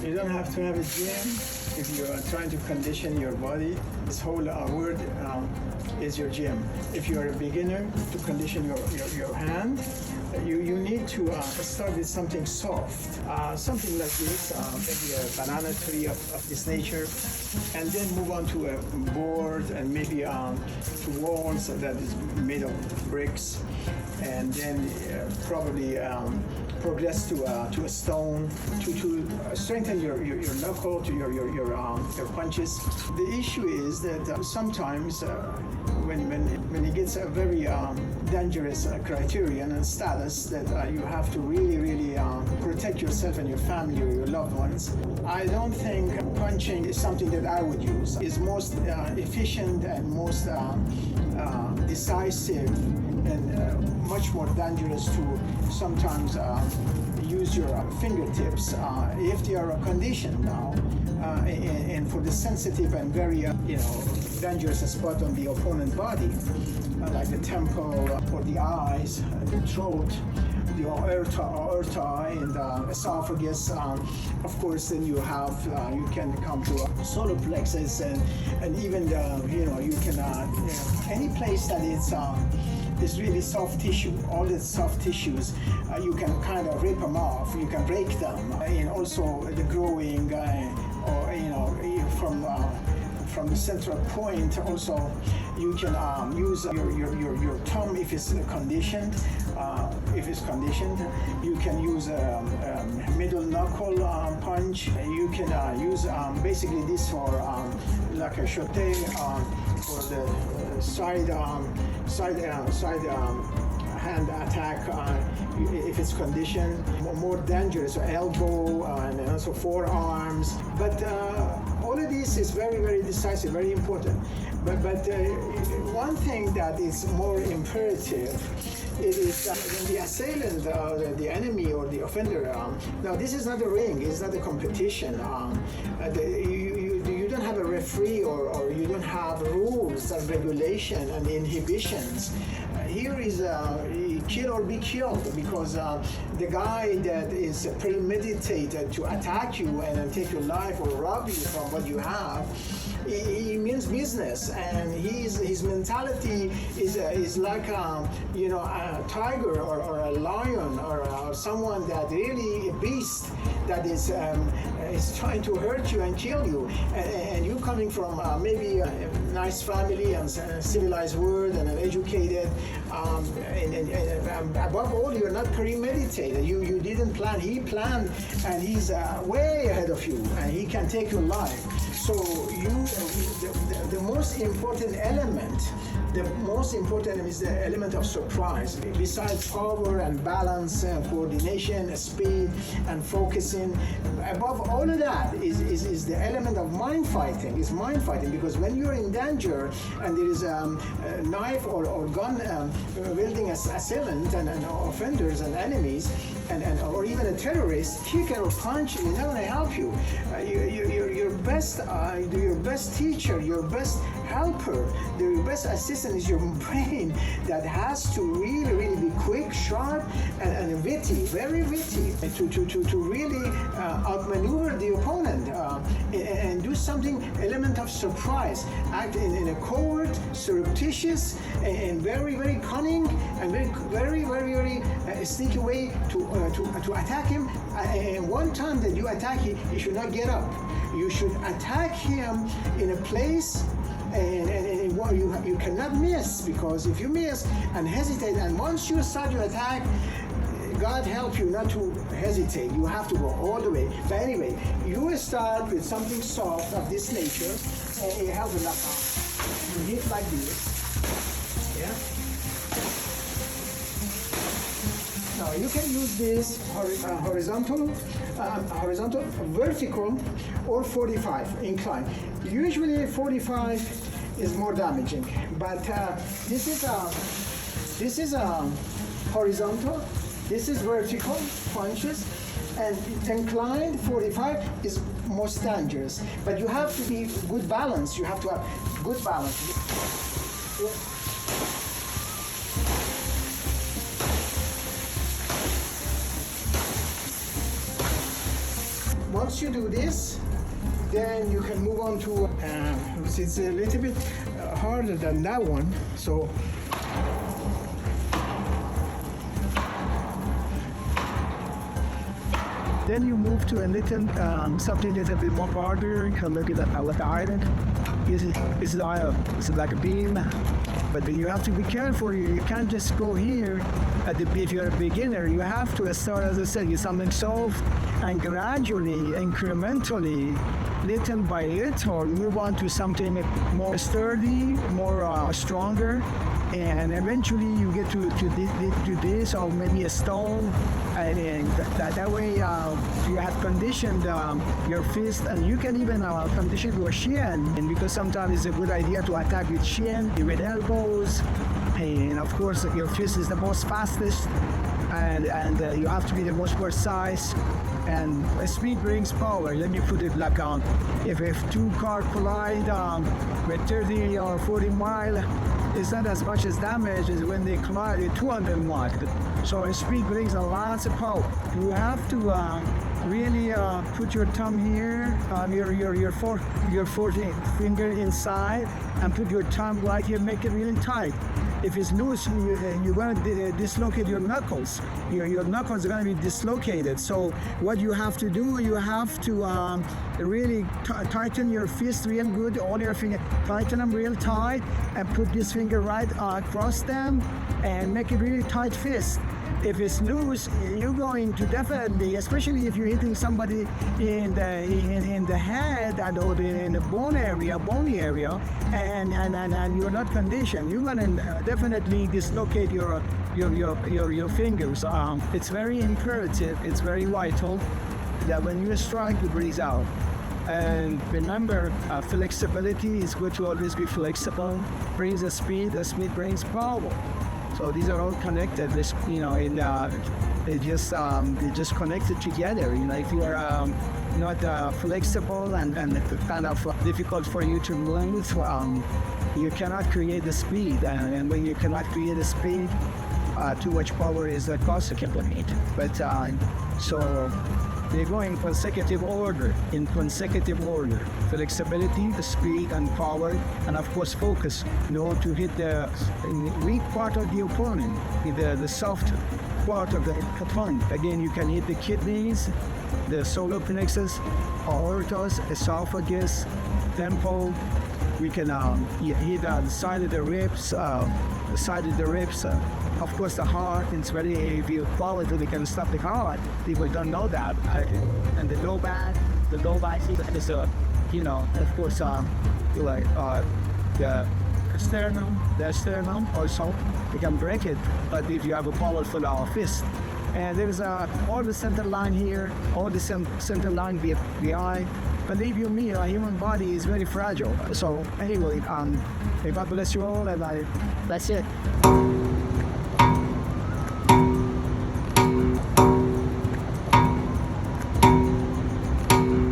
You don't have to have a gym if you are trying to condition your body. This whole word is your gym. If you're a beginner to condition your hand, you need to start with something soft, something like this, maybe a banana tree of this nature, and then move on to a board and maybe to walls that is made of bricks, and then probably progress to a stone to strengthen your knuckle, to your punches. The issue is that sometimes when it gets a very dangerous criterion and status that you have to really protect yourself and your family or your loved ones, I don't think punching is something that I would use. It's most efficient and most decisive and much more dangerous to sometimes use your fingertips if they are conditioned now and for the sensitive and very dangerous spot on the opponent body, like the temple or the eyes, the throat, the aorta and esophagus. Of course, then you have you can come to solar plexus and even you can any place that it's really soft tissue. All the soft tissues, you can kind of rip them off. You can break them, and also the growing, from the central point. Also, you can use your thumb if it's conditioned. You can use a middle knuckle punch. You can use basically this for like a shote for the side hand attack if it's conditioned. More dangerous, elbow and also forearms. But all of this is very decisive, very important. But one thing that is more imperative, it is when the assailant, the enemy or the offender. Now this is not a ring, it's not a competition. You don't have a referee or you don't have rules and regulation and inhibitions. Here is kill or be killed, because the guy that is premeditated to attack you and take your life or rob you from what you have, he means business, and his mentality is like a tiger or a lion or someone that really a beast that is trying to hurt you and kill you, and you coming from maybe a nice family and a civilized world and an educated, and above all, you're not premeditated. You didn't plan. He planned, and he's way ahead of you, and he can take your life. So the most important element is the element of surprise. Besides power and balance and coordination, speed and focusing, above all of that is the element of mind fighting. It's mind fighting, because when you're in danger and there is a knife or gun wielding assailant and offenders and enemies, or even a terrorist, kick or punch is not going to help you. Your best teacher, your best helper, your best assistant is your brain, that has to really be quick, sharp, and witty, very witty, to really outmaneuver the opponent and do something, element of surprise, act in a covert, surreptitious, and very cunning and very sneaky way to attack him. And one time that you attack him, you should not get up. You should attack him in a place and you cannot miss, because if you miss and hesitate, and once you start your attack, God help you not to hesitate. You have to go all the way. But anyway, you start with something soft of this nature, and you have a lot. You hit like this. Yeah. Now you can use this horizontal, vertical, or 45 incline. Usually 45 is more damaging, but this is horizontal, this is vertical punches, and inclined 45 is most dangerous. But you have to be good balance. You have to have good balance. once you do this, then you can move on to, it's a little bit harder than that one. So then you move to a little, something a little bit more harder. You can look at like an iron. It's like a beam. But you have to be careful. You can't just go here. If you're a beginner, you have to start, as I said, with something soft and gradually, incrementally, little by little, move on to something more sturdy, more stronger, and eventually you get to this, or maybe a stone, and that way you have conditioned your fist, and you can even condition your shin, and because sometimes it's a good idea to attack with shin, with elbows, and of course your fist is the most fastest, and you have to be the most precise. And speed brings power. Let me put it like if two cars collide with 30 or 40 miles, it's not as much as damage as when they collide at 200 miles. So speed brings a lot of power. You have to really put your thumb here, your fourth finger inside, and put your thumb right here. Make it really tight. If it's loose, you're going to dislocate your knuckles. Your knuckles are going to be dislocated. So what you have to do, you have to really tighten your fist real good, all your fingers, tighten them real tight, and put this finger right across them, and make it really tight fist. If it's loose, you're going to definitely, especially if you're hitting somebody in the head or in the bony area, and you're not conditioned, you're going to definitely dislocate your fingers. It's very imperative, it's very vital that when you strike, you breathe out. And remember, flexibility is good to always be flexible. Brings the speed brings power. So these are all connected. They just connected together. If you are not flexible and kind of difficult for you to move, you cannot create the speed. And when you cannot create the speed, too much power is the consequence of it. But so they go in consecutive order. Flexibility, the speed and power, and of course focus, to hit the weak part of the opponent, the soft part of the opponent. Again, you can hit the kidneys, the solar plexus, aortas, esophagus, temple. We can hit the side of the ribs, of course, the heart. It's very, if you follow it, they can stop the heart. People don't know that. And the low back is, of course, the sternum also, you can break it, but if you have a powerful fist. And there's all the center line here, all the center line behind. Believe you me, a human body is very fragile. So anyway, may God bless you all, and that's it.